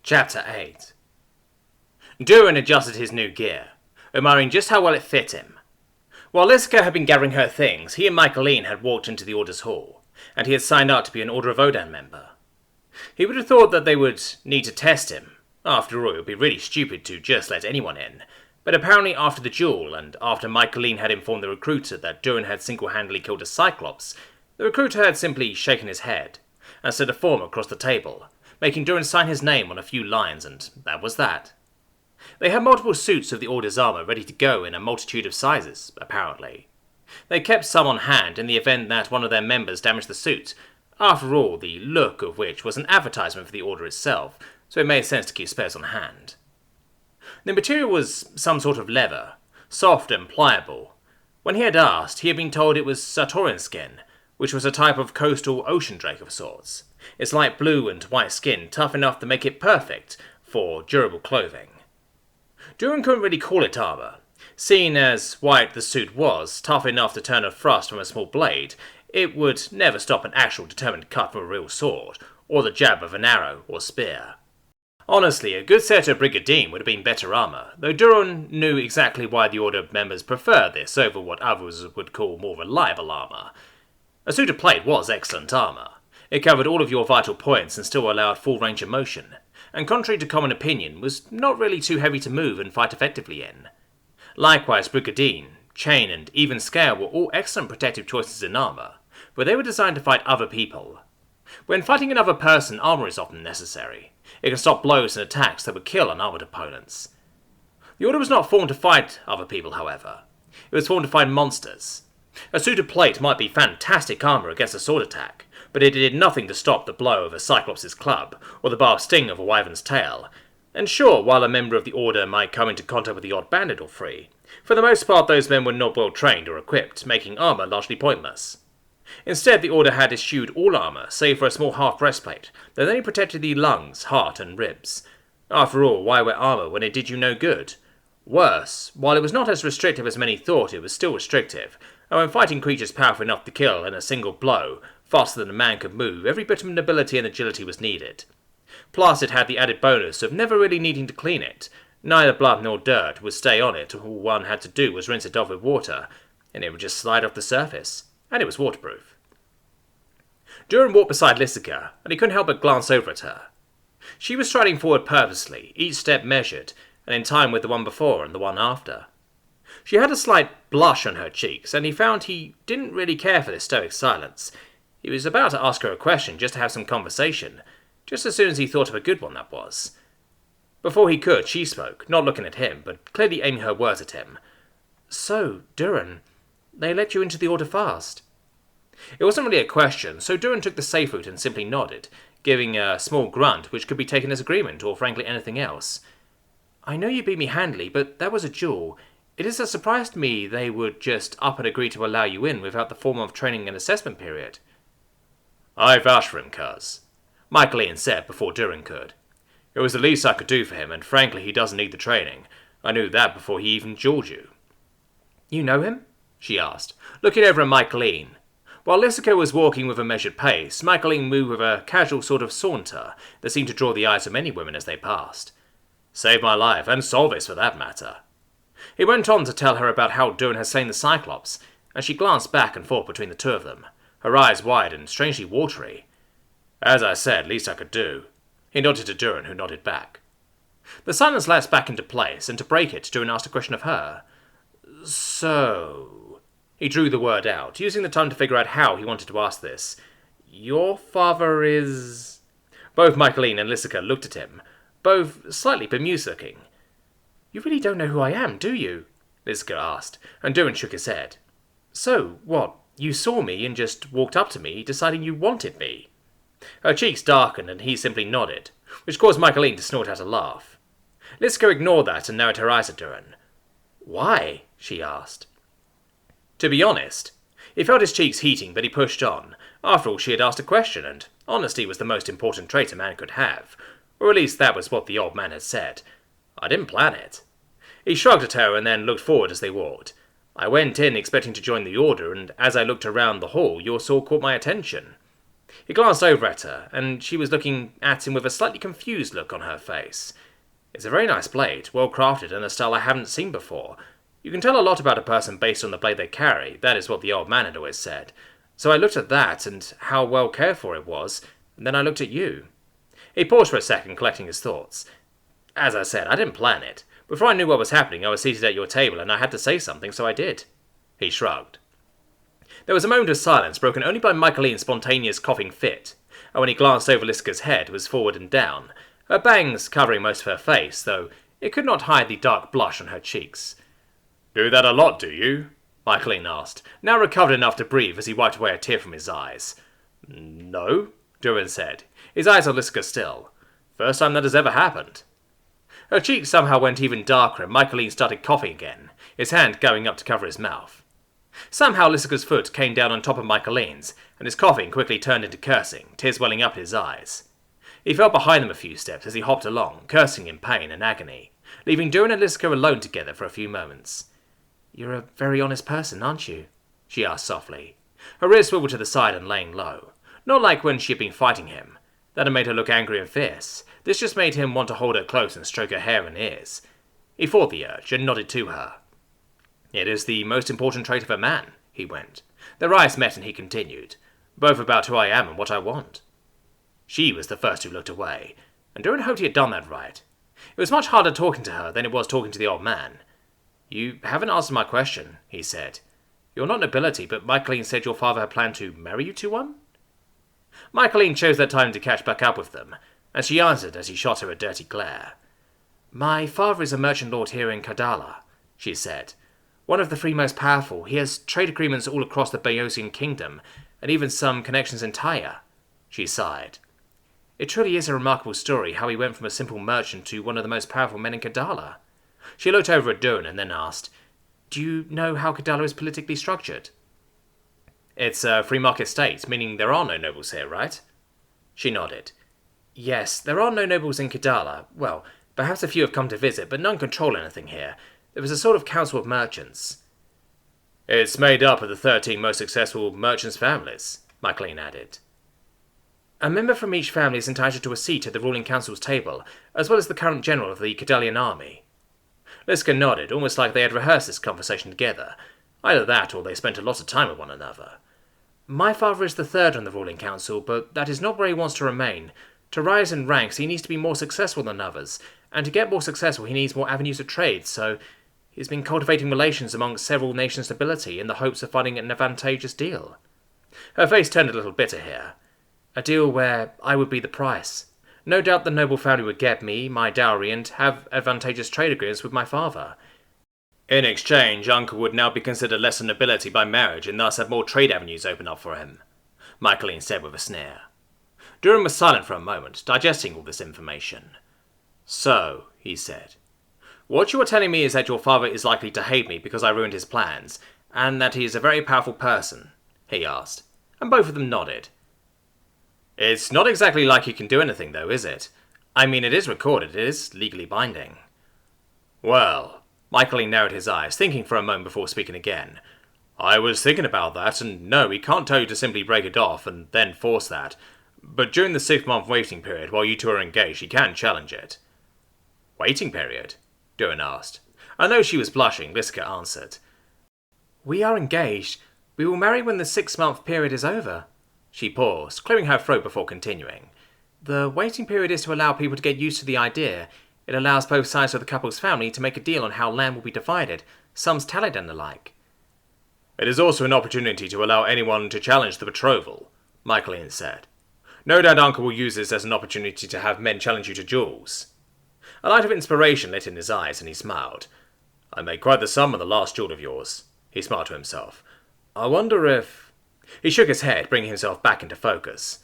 Chapter 8. Durin adjusted his new gear, admiring just how well it fit him. While Lysica had been gathering her things, he and Michaeline had walked into the Order's hall, and he had signed up to be an Order of Odan member. He would have thought that they would need to test him. After all, it would be really stupid to just let anyone in. But apparently after the duel, and after Michaeline had informed the recruiter that Durin had single-handedly killed a Cyclops, the recruiter had simply shaken his head, and slid a form across the table, making Durin sign his name on a few lines, and that was that. They had multiple suits of the Order's armor ready to go in a multitude of sizes, apparently. They kept some on hand in the event that one of their members damaged the suit, after all, the look of which was an advertisement for the Order itself, so it made sense to keep spares on hand. The material was some sort of leather, soft and pliable. When he had asked, he had been told it was Sartorian skin, which was a type of coastal ocean drake of sorts. Its light blue and white skin tough enough to make it perfect for durable clothing. Durin couldn't really call it armor. Seeing as white the suit was, tough enough to turn a thrust from a small blade, it would never stop an actual determined cut from a real sword, or the jab of an arrow or spear. Honestly, a good set of Brigadine would have been better armor, though Durin knew exactly why the Order members preferred this over what others would call more reliable armor. A suit of plate was excellent armor. It covered all of your vital points and still allowed full range of motion, and contrary to common opinion, was not really too heavy to move and fight effectively in. Likewise, Brigadine, Chain, and even Scale were all excellent protective choices in armor, but they were designed to fight other people. When fighting another person, armor is often necessary. It can stop blows and attacks that would kill unarmored opponents. The Order was not formed to fight other people, however. It was formed to fight monsters. A suit of plate might be fantastic armor against a sword attack, but it did nothing to stop the blow of a Cyclops' club, or the barbed sting of a wyvern's tail. And sure, while a member of the Order might come into contact with the odd bandit or three, for the most part those men were not well trained or equipped, making armor largely pointless. Instead, the Order had eschewed all armor, save for a small half-breastplate, that only protected the lungs, heart, and ribs. After all, why wear armor when it did you no good? Worse, while it was not as restrictive as many thought, it was still restrictive, and when fighting creatures powerful enough to kill in a single blow, faster than a man could move, every bit of mobility and agility was needed. Plus, it had the added bonus of never really needing to clean it. Neither blood nor dirt would stay on it, all one had to do was rinse it off with water, and it would just slide off the surface. And it was waterproof. Durin walked beside Lysica, and he couldn't help but glance over at her. She was striding forward purposely, each step measured, and in time with the one before and the one after. She had a slight blush on her cheeks, and he found he didn't really care for this stoic silence. He was about to ask her a question just to have some conversation, just as soon as he thought of a good one that was. Before he could, she spoke, not looking at him, but clearly aiming her words at him. "So, Durin, they let you into the Order fast?" It wasn't really a question, so Durin took the safe route and simply nodded, giving a small grunt which could be taken as agreement or frankly anything else. "I know you beat me handily, but that was a duel. It is a surprise to me they would just up and agree to allow you in without the form of training and assessment period." "I vouch for him, cuz," Michaeline said before Durin could. "It was the least I could do for him, and frankly he doesn't need the training. I knew that before he even dueled you." "You know him?" she asked, looking over at Michaeline. While Lysica was walking with a measured pace, Michaeline moved with a casual sort of saunter that seemed to draw the eyes of many women as they passed. "Saved my life, and Solvis for that matter." He went on to tell her about how Durin had slain the Cyclops, and she glanced back and forth between the two of them, her eyes wide and strangely watery. "As I said, least I could do." He nodded to Durin, who nodded back. The silence lapsed back into place, and to break it, Durin asked a question of her. "So..." He drew the word out, using the time to figure out how he wanted to ask this. "Your father is..." Both Michaeline and Lysica looked at him, both slightly bemused-looking. "You really don't know who I am, do you?" Lysica asked, and Durin shook his head. "So, what, you saw me and just walked up to me, deciding you wanted me?" Her cheeks darkened, and he simply nodded, which caused Michaeline to snort out a laugh. Lysica ignored that and narrowed her eyes at Durin. "Why?" she asked. To be honest, he felt his cheeks heating, but he pushed on. After all, she had asked a question, and honesty was the most important trait a man could have. Or at least that was what the old man had said. "I didn't plan it." He shrugged at her and then looked forward as they walked. "I went in expecting to join the Order, and as I looked around the hall, your sword caught my attention." He glanced over at her, and she was looking at him with a slightly confused look on her face. It's a very nice blade, well crafted and a style I haven't seen before. You can tell a lot about a person based on the blade they carry, that is what the old man had always said. So I looked at that and how well cared for it was, and then I looked at you. He paused for a second, collecting his thoughts. As I said, I didn't plan it. Before I knew what was happening, I was seated at your table and I had to say something, so I did. He shrugged. There was a moment of silence, broken only by Michaeline's spontaneous coughing fit, and when he glanced over Liska's head, it was forward and down, her bangs covering most of her face, though it could not hide the dark blush on her cheeks. "Do that a lot, do you?" Michaeline asked, now recovered enough to breathe as he wiped away a tear from his eyes. "No," Durin said, his eyes on Liska still. "First time that has ever happened." Her cheeks somehow went even darker and Michaeline started coughing again, his hand going up to cover his mouth. Somehow Liska's foot came down on top of Michaeline's, and his coughing quickly turned into cursing, tears welling up his eyes. He fell behind them a few steps as he hopped along, cursing in pain and agony, leaving Durin and Liska alone together for a few moments. "You're a very honest person, aren't you?" she asked softly, her ears swiveled to the side and laying low, not like when she had been fighting him. That had made her look angry and fierce. This just made him want to hold her close and stroke her hair and ears. He fought the urge and nodded to her. "It is the most important trait of a man," he went. Their eyes met and he continued, "both about who I am and what I want." She was the first who looked away, and Durin hoped he had done that right. It was much harder talking to her than it was talking to the old man. "You haven't answered my question," he said. "You're not nobility, but Michaeline said your father had planned to marry you to one?" Michaeline chose that time to catch back up with them, and she answered as he shot her a dirty glare. "My father is a merchant lord here in Kadala," she said. "One of the three most powerful. He has trade agreements all across the Bayosian kingdom, and even some connections in Tyre." She sighed. "It truly is a remarkable story how he went from a simple merchant to one of the most powerful men in Kadala." She looked over at Durin and then asked, "Do you know how Kadala is politically structured?" "It's a free market state, meaning there are no nobles here, right?" She nodded. "Yes, there are no nobles in Kadala. Well, perhaps a few have come to visit, but none control anything here. There is a sort of council of merchants." "It's made up of the 13 most successful merchants' families," Michaeline added. "A member from each family is entitled to a seat at the ruling council's table, as well as the current general of the Kadalian army." Liska nodded, almost like they had rehearsed this conversation together. Either that, or they spent a lot of time with one another. "My father is the third on the ruling council, but that is not where he wants to remain. To rise in ranks, he needs to be more successful than others, and to get more successful, he needs more avenues of trade, so he's been cultivating relations amongst several nations' nobility in the hopes of finding an advantageous deal." Her face turned a little bitter here. "A deal where I would be the price. No doubt the noble family would get me, my dowry, and have advantageous trade agreements with my father. In exchange, Uncle would now be considered lesser nobility by marriage and thus have more trade avenues open up for him," Michaeline said with a sneer. Durin was silent for a moment, digesting all this information. "So," he said, "what you are telling me is that your father is likely to hate me because I ruined his plans, and that he is a very powerful person?" he asked, and both of them nodded. "It's not exactly like he can do anything, though, is it? I mean, it is recorded, it is legally binding." "Well," Michaeline narrowed his eyes, thinking for a moment before speaking again. "I was thinking about that, and no, he can't tell you to simply break it off and then force that. But during the 6-month waiting period, while you two are engaged, he can challenge it." "Waiting period?" Durin asked. I know she was blushing, Liska answered. "We are engaged. We will marry when the 6-month period is over." She paused, clearing her throat before continuing. "The waiting period is to allow people to get used to the idea. It allows both sides of the couple's family to make a deal on how land will be divided, sums tallied and the like." "It is also an opportunity to allow anyone to challenge the betrothal," Michaeline said. "No doubt Uncle will use this as an opportunity to have men challenge you to duels." A light of inspiration lit in his eyes, and he smiled. "I made quite the sum on the last duel of yours," he smiled to himself. "I wonder if—" He shook his head, bringing himself back into focus.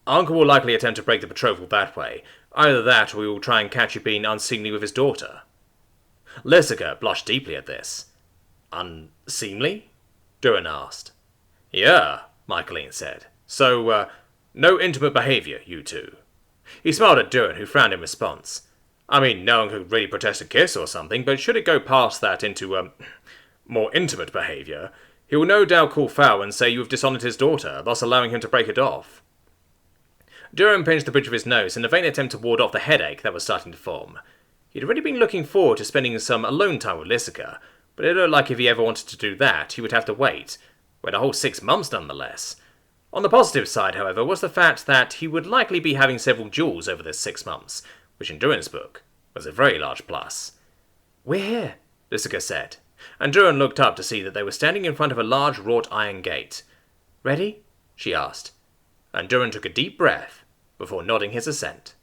"Uncle will likely attempt to break the betrothal that way. Either that, or he will try and catch you being unseemly with his daughter." Liska blushed deeply at this. "Unseemly?" Durin asked. "Yeah," Michaeline said. "So, no intimate behaviour, you two." He smiled at Durin, who frowned in response. "I mean, no one could really protest a kiss or something, but should it go past that into, more intimate behaviour, he will no doubt call foul and say you have dishonoured his daughter, thus allowing him to break it off." Duran pinched the bridge of his nose in a vain attempt to ward off the headache that was starting to form. He'd already been looking forward to spending some alone time with Lysica, but it looked like if he ever wanted to do that, he would have to wait. Wait a whole 6 months nonetheless. On the positive side, however, was the fact that he would likely be having several duels over this 6 months, which in Duran's book was a very large plus. "We're here," Lysica said, and Duran looked up to see that they were standing in front of a large wrought iron gate. "Ready?" she asked, and Duran took a deep breath before nodding his assent.